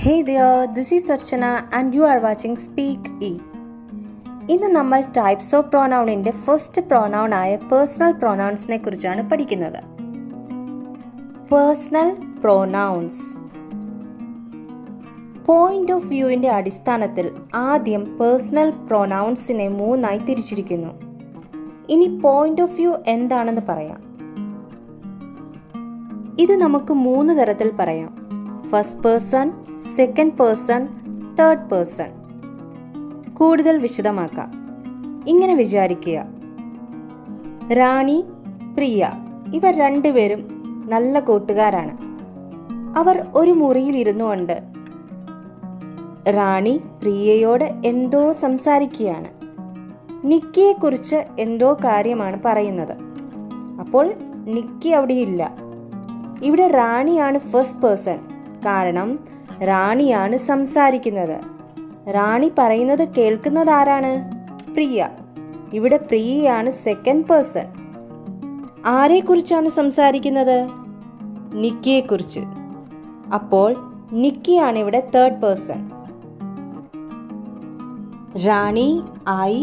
Hey there, this is Archana and you are watching Speak E. ഇന്ന് നമ്മൾ types of പ്രൊനൗണിൻ്റെ first pronoun ആയ personal പ്രൊനൗൺസിനെ കുറിച്ചാണ് പഠിക്കുന്നത്. Personal pronounce point of വ്യൂവിൻ്റെ അടിസ്ഥാനത്തിൽ ആദ്യം പേഴ്സണൽ പ്രൊനൗൺസിനെ മൂന്നായി തിരിച്ചിരിക്കുന്നു. ഇനി പോയിന്റ് ഓഫ് വ്യൂ എന്താണെന്ന് പറയാം. ഇത് നമുക്ക് മൂന്ന് തരത്തിൽ പറയാം: first person, second person, third person. കൂടുതൽ വിശദമാക്കാം. ഇങ്ങനെ വിചാരിക്കുക: റാണി, പ്രിയ, ഇവർ രണ്ടുപേരും നല്ല കൂട്ടുകാരാണ്. അവർ ഒരു മുറിയിൽ ഇരുന്നുകൊണ്ട് റാണി പ്രിയയോട് എന്തോ സംസാരിക്കുകയാണ്. നിക്കിയെക്കുറിച്ച് എന്തോ കാര്യമാണ് പറയുന്നത്. അപ്പോൾ നിക്കി അവിടെയില്ല. ഇവിടെ റാണിയാണ് ഫസ്റ്റ് പേഴ്സൺ, കാരണം റാണിയാണ് സംസാരിക്കുന്നത്. റാണി പറയുന്നത് കേൾക്കുന്നത് ആരാണ്? പ്രിയ. ഇവിടെ പ്രിയയാണ് സെക്കൻഡ് പേഴ്സൺ. ആരെക്കുറിച്ചാണ് സംസാരിക്കുന്നത്? നിക്കിയെക്കുറിച്ച്. അപ്പോൾ നിക്കിയാണ് ഇവിടെ third person. Rani I,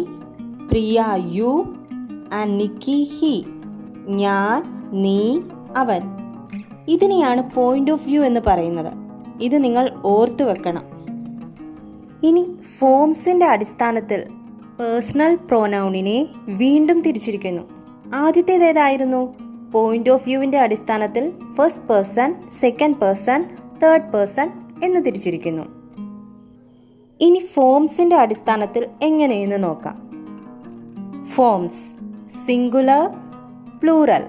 Priya you and Nikki he. ഞാൻ, നീ, അവൻ. ഇതിനെയാണ് പോയിന്റ് ഓഫ് വ്യൂ എന്ന് പറയുന്നത്. ഇത് നിങ്ങൾ ഓർത്തു വെക്കണം. ഇനി ഫോംസിന്റെ അടിസ്ഥാനത്തിൽ പേഴ്സണൽ പ്രൊനൗണിനെ വീണ്ടും തിരിച്ചിരിക്കുന്നു. ആദ്യത്തേത് ഏതായിരുന്നു? പോയിന്റ് ഓഫ് വ്യൂവിന്റെ അടിസ്ഥാനത്തിൽ first person, second person, third person എന്ന് തിരിച്ചിരിക്കുന്നു. ഇനി ഫോംസിന്റെ അടിസ്ഥാനത്തിൽ എങ്ങനെയെന്ന് നോക്കാം. Forms: singular, plural.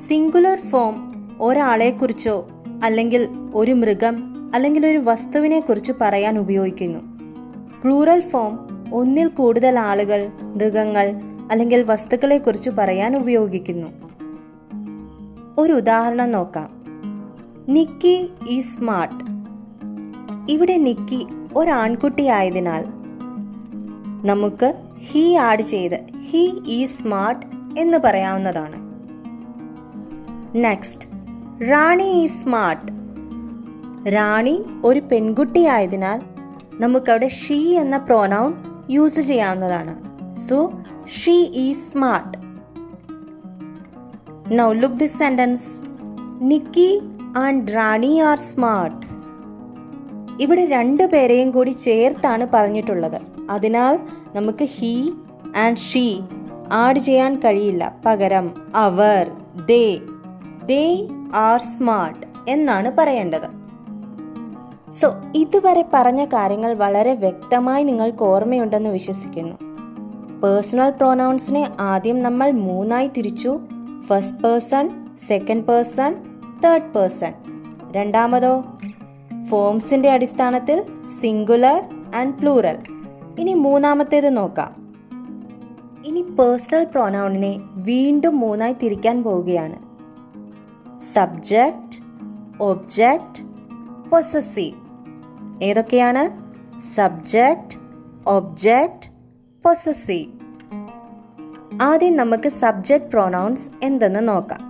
Singular form ഒരാളെക്കുറിച്ചോ അല്ലെങ്കിൽ ഒരു മൃഗം അല്ലെങ്കിൽ ഒരു വസ്തുവിനെ കുറിച്ച് പറയാൻ ഉപയോഗിക്കുന്നു. പ്ലൂറൽ ഫോം ഒന്നിൽ കൂടുതൽ ആളുകൾ, മൃഗങ്ങൾ അല്ലെങ്കിൽ വസ്തുക്കളെ കുറിച്ച് പറയാൻ ഉപയോഗിക്കുന്നു. ഒരു ഉദാഹരണം നോക്കാം. Nikki is smart. ഇവിടെ നിക്കി ഒരാൺകുട്ടിയായതിനാൽ നമുക്ക് ഹി ആഡ് ചെയ്ത് ഹി ഈസ് സ്മാർട്ട് എന്ന് പറയാവുന്നതാണ്. Next, Rani is smart. Rani ഒരു പെൺകുട്ടിയായതിനാൽ നമുക്കവിടെ ഷീ എന്ന പ്രോനൗൺ യൂസ് ചെയ്യാവുന്നതാണ്. So she is smart. Now look this sentence: Nikki and Rani are smart. ഇവിടെ രണ്ടു പേരെയും കൂടി ചേർത്താണ് പറഞ്ഞിട്ടുള്ളത്. അതിനാൽ നമുക്ക് ഹി ആൻഡ് ഷീ ആഡ് ചെയ്യാൻ കഴിയില്ല. പകരം അവർ, ദേ ആർ സ്മാർട്ട് എന്നാണ് പറയേണ്ടത്. സോ ഇതുവരെ പറഞ്ഞ കാര്യങ്ങൾ വളരെ വ്യക്തമായി നിങ്ങൾക്ക് ഓർമ്മയുണ്ടെന്ന് വിശ്വസിക്കുന്നു. പേഴ്സണൽ പ്രൊനൗൺസിനെ ആദ്യം നമ്മൾ മൂന്നായി തിരിച്ചു: first person, second person, third person. രണ്ടാമതോ ഫോംസിന്റെ അടിസ്ഥാനത്തിൽ സിംഗുലർ ആൻഡ് പ്ലൂറൽ. ഇനി മൂന്നാമത്തേത് നോക്കാം. ഇനി പേഴ്സണൽ പ്രൊനൗണിനെ വീണ്ടും മൂന്നായി തിരിക്കാൻ പോവുകയാണ്: സബ്ജക്റ്റ്, ഒബ്ജക്റ്റ്, പൊസസീവ്. ഏതൊക്കെയാണ്? Subject, object, possessive. ആദ്യം നമുക്ക് സബ്ജക്റ്റ് പ്രൊനൗൺസ് എന്തെന്ന് നോക്കാം.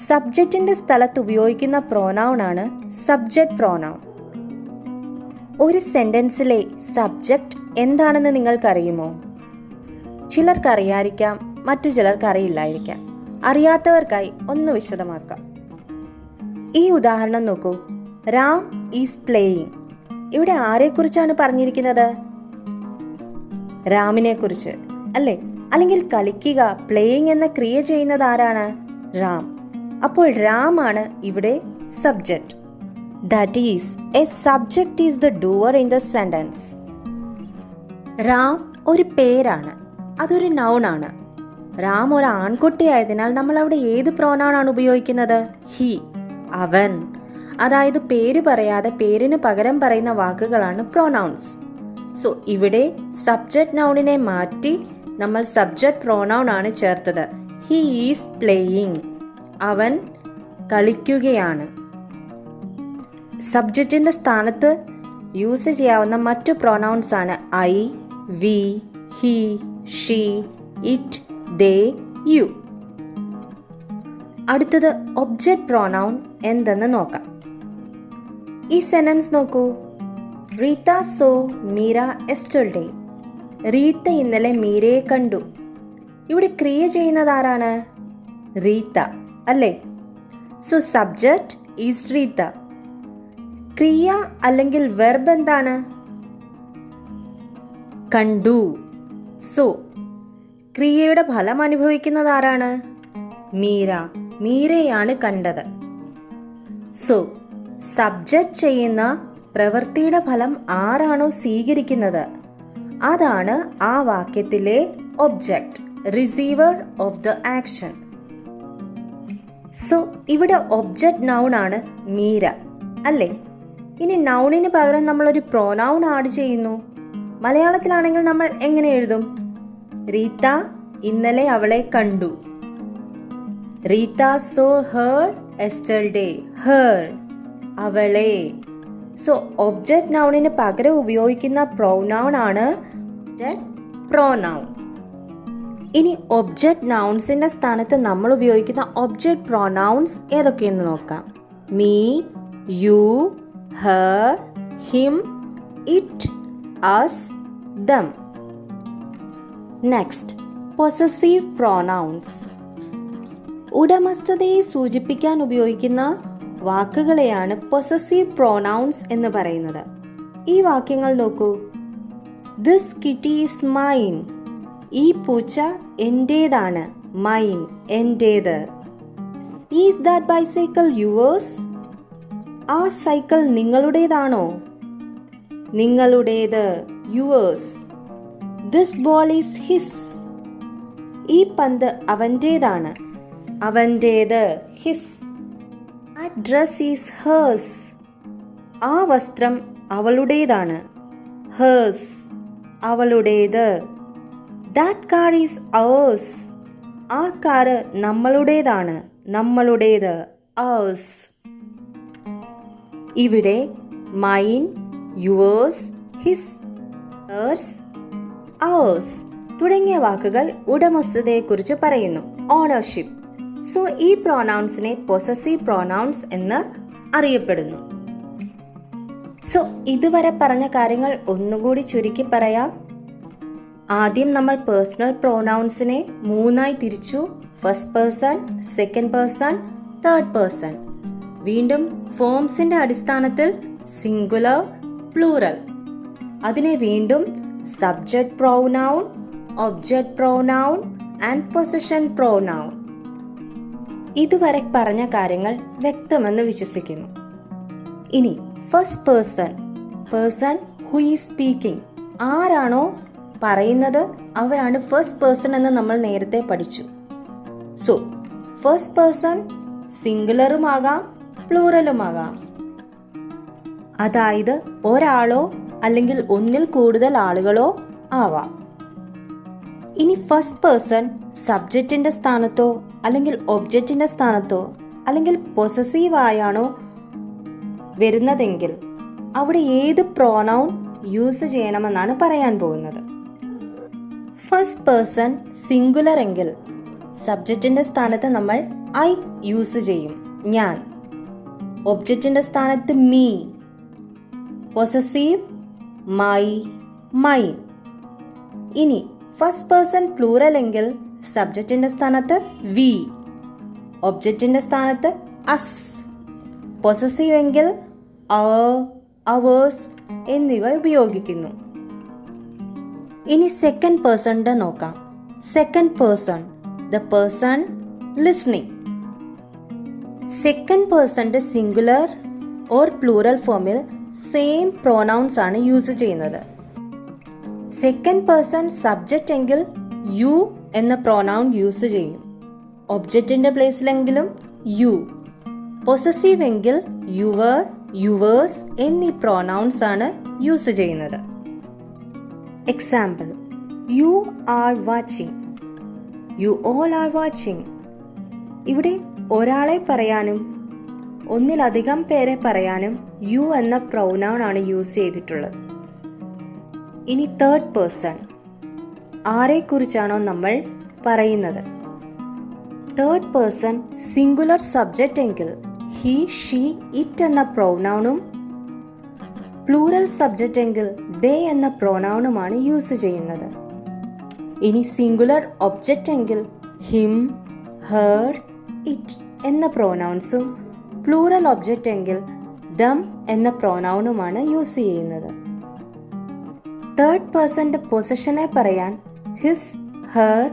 സബ്ജക്റ്റിന്റെ സ്ഥലത്ത് ഉപയോഗിക്കുന്ന പ്രൊനൗൺ ആണ് സബ്ജക്റ്റ് പ്രൊനൗൺ. ഒരു സെന്റൻസിലെ സബ്ജക്റ്റ് എന്താണെന്ന് നിങ്ങൾക്കറിയുമോ? ചിലർക്കറിയായിരിക്കാം, മറ്റു ചിലർക്കറിയില്ലായിരിക്കാം. അറിയാത്തവർക്കായി ഒന്ന് വിശദമാക്കാം. ഈ ഉദാഹരണം നോക്കൂ. Ram is playing. ഇവിടെ ആരെക്കുറിച്ചാണ് പറഞ്ഞിരിക്കുന്നത്? രാമിനെ കുറിച്ച് അല്ലേ? അല്ലെങ്കിൽ കളിക്കുക, പ്ലേയിങ് എന്ന ക്രിയ ചെയ്യുന്നത് ആരാണ്? രാം. അപ്പോൾ രാം ആണ് ഇവിടെ subject. That is A subject is the doer in the sentence. Ram ഒരു പേരാണ്, അതൊരു നൗൺ ആണ്. രാം ഒരു ആൺകുട്ടിയായതിനാൽ നമ്മൾ അവിടെ ഏത് പ്രോനൗൺ ആണ് ഉപയോഗിക്കുന്നത്? ഹി, അവൻ. അതായത് പേര് പറയാതെ പേരിന് പകരം പറയുന്ന വാക്കുകളാണ് പ്രൊനൗൺസ്. സോ ഇവിടെ സബ്ജക്റ്റ് നൗണിനെ മാറ്റി നമ്മൾ സബ്ജക്റ്റ് പ്രൊനൗൺ ആണ് ചേർത്തത്. He is playing. അവൻ കളിക്കുകയാണ്. സബ്ജക്റ്റിന്റെ സ്ഥാനത്ത് യൂസ് ചെയ്യാവുന്ന മറ്റു പ്രൊനൗൺസ് ആണ് I, we, he, she, it, they, you. അടുത്തത് ഒബ്ജക്റ്റ് പ്രൊനൗൺ എന്തെന്ന് നോക്കാം. ഈ സെന്റൻസ് നോക്കൂ. Reeta saw Meera yesterday. റീത്ത ഇന്നലെ മീരയെ കണ്ടു. ഇവിടെ ക്രിയ ചെയ്യുന്നത് ആരാണ്? റീത്ത അല്ലേ? So subject is Reeta. ക്രിയ അല്ലെങ്കിൽ വെർബ് എന്താണ്? കണ്ടു. സോ ക്രിയയുടെ ഫലം അനുഭവിക്കുന്നത് ആരാണ്? മീര. മീരയാണ് കണ്ടത്. സോ സബ്ജക്റ്റ് ചെയ്യുന്ന പ്രവൃത്തിയുടെ ഫലം ആരാണോ സ്വീകരിക്കുന്നത് അതാണ് ആ വാക്യത്തിലെ object, receiver of the action. So ഇവിടെ ഒബ്ജക്റ്റ് നൗൺ ആണ് മീര അല്ലേ? ഇനി നൗണിന് പകരം നമ്മളൊരു പ്രോനൗൺ ആഡ് ചെയ്യുന്നു. മലയാളത്തിലാണെങ്കിൽ നമ്മൾ എങ്ങനെ എഴുതും? റീത്ത ഇന്നലെ അവളെ കണ്ടു. Rita saw her yesterday. Her അവളെ. സോ ഒബ്ജക്റ്റ് നൗണിന് പകരം ഉപയോഗിക്കുന്ന പ്രൊനൗൺ ആണ് പ്രോനൗൺ. ഇനി ഒബ്ജക്റ്റ് നൗൺസിന്റെ സ്ഥാനത്ത് നമ്മൾ ഉപയോഗിക്കുന്ന ഒബ്ജക്റ്റ് പ്രൊനൗൺസ് ഏതൊക്കെയെന്ന് നോക്കാം. Me, you, her, him, it, us, them. Next, possessive pronouns. ഉടമസ്ഥതയെ സൂചിപ്പിക്കാൻ ഉപയോഗിക്കുന്ന വാക്കുകളെയാണ് possessive pronouns എന്ന് പറയുന്നത്. ഈ വാക്യങ്ങൾ നോക്കൂ. This kitty is mine. ഈ പൂച്ച എന്റേതാണ്. മൈൻ എന്റേത്. Is that bicycle yours? ആ സൈക്കിൾ നിങ്ങളുടേതാണോ? നിങ്ങളുടേത്. Yours. This ball is his. ഈ പന്ത് അവന്റേതാണ്. അവന്റേത്. His. That dress is hers. ആ വസ്ത്രം അവളുടേതാണ്. ഹേഴ്സ് അവളുടേത്. That car is ours. ആ കാറ് നമ്മളുടേതാണ്. നമ്മളുടേത്. അവേഴ്സ്. ഇവിടെ mine, yours, his, hers, ours തുടങ്ങിയ വാക്കുകൾ ഉടമസ്ഥതയെക്കുറിച്ച് പറയുന്നു. ഓണർഷിപ്പ്. സോ ഈ പ്രൊനൗൺസിനെ പൊസസീവ് പ്രൊനൗൺസ് എന്ന് അറിയപ്പെടുന്നു. സോ ഇതുവരെ പറഞ്ഞ കാര്യങ്ങൾ ഒന്നുകൂടി ചുരുക്കി പറയാം. ആദ്യം നമ്മൾ പേഴ്സണൽ പ്രൊനൗൺസിനെ മൂന്നായി തിരിച്ചു. First person, second person, third person. വീണ്ടും ഫോംസിന്റെ അടിസ്ഥാനത്തിൽ സിംഗുലർ, പ്ലൂറൽ. അതിനെ വീണ്ടും subject pronoun, object pronoun and position pronoun. ഇതുവരെ പറഞ്ഞ കാര്യങ്ങൾ വ്യക്തമെന്ന് വിശ്വസിക്കുന്നു. ഇനി first person. Person who is speaking. ആരാണോ പറയുന്നത് അവരാണ് ഫസ്റ്റ് പേഴ്സൺ എന്ന് നമ്മൾ നേരത്തെ പഠിച്ചു. സോ ഫസ്റ്റ് പേഴ്സൺ സിംഗുലറുമാകാം, പ്ലൂറലുമാകാം. അതായത് ഒരാളോ അല്ലെങ്കിൽ ഒന്നിൽ കൂടുതൽ ആളുകളോ ആവാം. ഇനി ഫസ്റ്റ് പേഴ്സൺ സബ്ജക്റ്റിന്റെ സ്ഥാനത്തോ അല്ലെങ്കിൽ ഒബ്ജക്റ്റിന്റെ സ്ഥാനത്തോ അല്ലെങ്കിൽ പൊസസീവ് ആയാണോ വരുന്നതെങ്കിൽ അവിടെ ഏത് പ്രോനൗൺ യൂസ് ചെയ്യണമെന്നാണ് പറയാൻ പോകുന്നത്. ഫസ്റ്റ് പേഴ്സൺ സിംഗുലർ എങ്കിൽ സബ്ജക്റ്റിന്റെ സ്ഥാനത്ത് നമ്മൾ ഐ യൂസ് ചെയ്യും, ഞാൻ. ഒബ്ജക്റ്റിന്റെ സ്ഥാനത്ത് മീ. Possessive my, mine. ഇനി ഫസ്റ്റ് പേഴ്സൺ പ്ലൂറൽ എങ്കിൽ സബ്ജക്റ്റിന്റെ സ്ഥാനത്ത് വി, ഒബ്ജക്റ്റിന്റെ സ്ഥാനത്ത് അസ്. പൊസസീവ് എങ്കിൽ അവർ, അവേഴ്സ് എന്നിവ ഉപയോഗിക്കുന്നു. ഇനി സെക്കൻഡ് പേഴ്സണിന്റെ നോക്കാം. Second person, the person listening. Second പേഴ്സണിന്റെ സിംഗുലർ ഓർ പ്ലൂറൽ ഫോമിൽ സെയിം പ്രൊനൗൺസ് ആണ് യൂസ് ചെയ്യുന്നത്. സെക്കൻഡ് പേഴ്സൺ സബ്ജക്റ്റ് എങ്കിൽ യു എന്ന പ്രൊനൗൺ യൂസ് ചെയ്യും. ഒബ്ജക്റ്റിന്റെ പ്ലേസിലെങ്കിലും യു. പൊസസീവ് എങ്കിൽ യുവർ, യുവേഴ്സ് എന്നീ പ്രൊനൗൺസ് ആണ് യൂസ് ചെയ്യുന്നത്. Example: you are watching, you all are watching. ഇവിടെ ഒരാളെ പറയാനും ഒന്നിലധികം പേരെ പറയാനും യു എന്ന പ്രൊനൗൺ ആണ് യൂസ് ചെയ്തിട്ടുള്ളത്. ഇനി തേർഡ് പേഴ്സൺ, ആരെക്കുറിച്ചാണോ നമ്മൾ പറയുന്നത്. തേർഡ് പേഴ്സൺ സിംഗുലർ സബ്ജക്റ്റ് എങ്കിൽ ഹി, ഷീ, ഇറ്റ് എന്ന പ്രൊനൗണും പ്ലൂറൽ സബ്ജക്റ്റ് എങ്കിൽ ദേ എന്ന പ്രോനൗണുമാണ് യൂസ് ചെയ്യുന്നത്. ഇനി സിംഗുലർ ഒബ്ജക്റ്റ് എങ്കിൽ ഹിം, ഹെർ, ഇറ്റ് എന്ന പ്രോനൗൺസും പ്ലൂറൽ ഒബ്ജക്റ്റ് എങ്കിൽ ദം എന്ന പ്രോനൗണുമാണ് യൂസ് ചെയ്യുന്നത്. തേർഡ് പേഴ്സന്റെ പൊസിഷനെ പറയാൻ ഹിസ്, ഹെർ,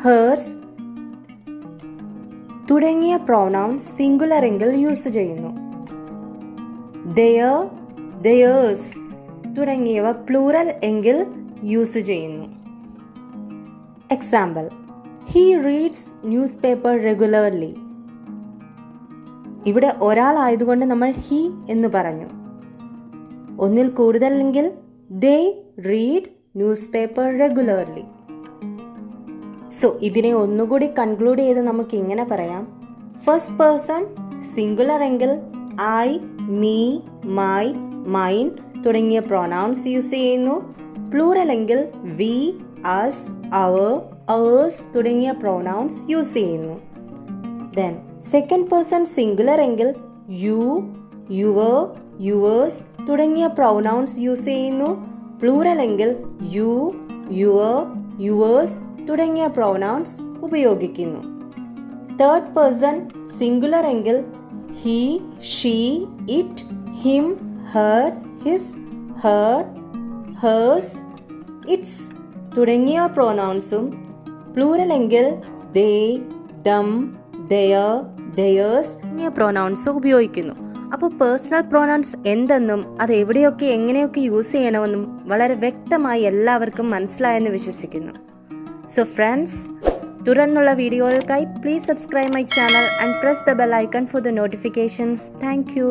ഹേഴ്സ് തുടങ്ങിയ പ്രോനൗൺസ് സിംഗുലർ എങ്കിൽ യൂസ് ചെയ്യുന്നു. ദെയർ, ദെയേഴ്സ് തുടങ്ങിയവ പ്ലൂറൽ എങ്കിൽ യൂസ് ചെയ്യുന്നു. Example: he reads newspaper regularly. ഇവിടെ ഒരാളായതുകൊണ്ട് നമ്മൾ ഹി എന്ന് പറഞ്ഞു. ഒന്നിൽ കൂടുതലെങ്കിൽ they read newspaper regularly. So ഇതിനെ ഒന്നുകൂടി കൺക്ലൂഡ് ചെയ്ത് നമുക്ക് ഇങ്ങനെ പറയാം: ഫസ്റ്റ് പേഴ്സൺ സിംഗുലർ എങ്കിൽ ഐ, മീ, മൈ, മൈൻ തുടങ്ങിയ പ്രൊനൗൺസ് യൂസ് ചെയ്യുന്നു. പ്ലൂറൽ എങ്കിൽ വി, അസ്, അവർ, അവേഴ്സ് തുടങ്ങിയ പ്രൊനൗൺസ് യൂസ് ചെയ്യുന്നു. ദെൻ സെക്കൻഡ് പേഴ്സൺ സിംഗുലർ എങ്കിൽ യു, യുവർ, യുവേഴ്സ് തുടങ്ങിയ പ്രൊനൗൺസ് യൂസ് ചെയ്യുന്നു. പ്ലൂറൽ എങ്കിൽ യു, യുവർ, യുവേഴ്സ് തുടങ്ങിയ പ്രൊനൗൺസ് ഉപയോഗിക്കുന്നു. തേർഡ് പേഴ്സൺ സിംഗുലർ എങ്കിൽ he, she, it, him, her, his, her, hers, it's തുടങ്ങിയ പ്രൊനൗൺസും പ്ലൂറൽ എങ്കിൽ ദേ, ദം, ദെയർ, ദെയേഴ്സ് തുടങ്ങിയ പ്രൊനൗൺസും ഉപയോഗിക്കുന്നു. അപ്പോൾ പേഴ്സണൽ പ്രൊനൗൺസ് എന്തെന്നും അത് എവിടെയൊക്കെ എങ്ങനെയൊക്കെ യൂസ് ചെയ്യണമെന്നും വളരെ വ്യക്തമായി എല്ലാവർക്കും മനസ്സിലായെന്ന് വിശ്വസിക്കുന്നു. സോ ഫ്രണ്ട്സ്, തുടർന്നുള്ള വീഡിയോകൾക്കായി please subscribe my channel and press the bell icon for the notifications. Thank U.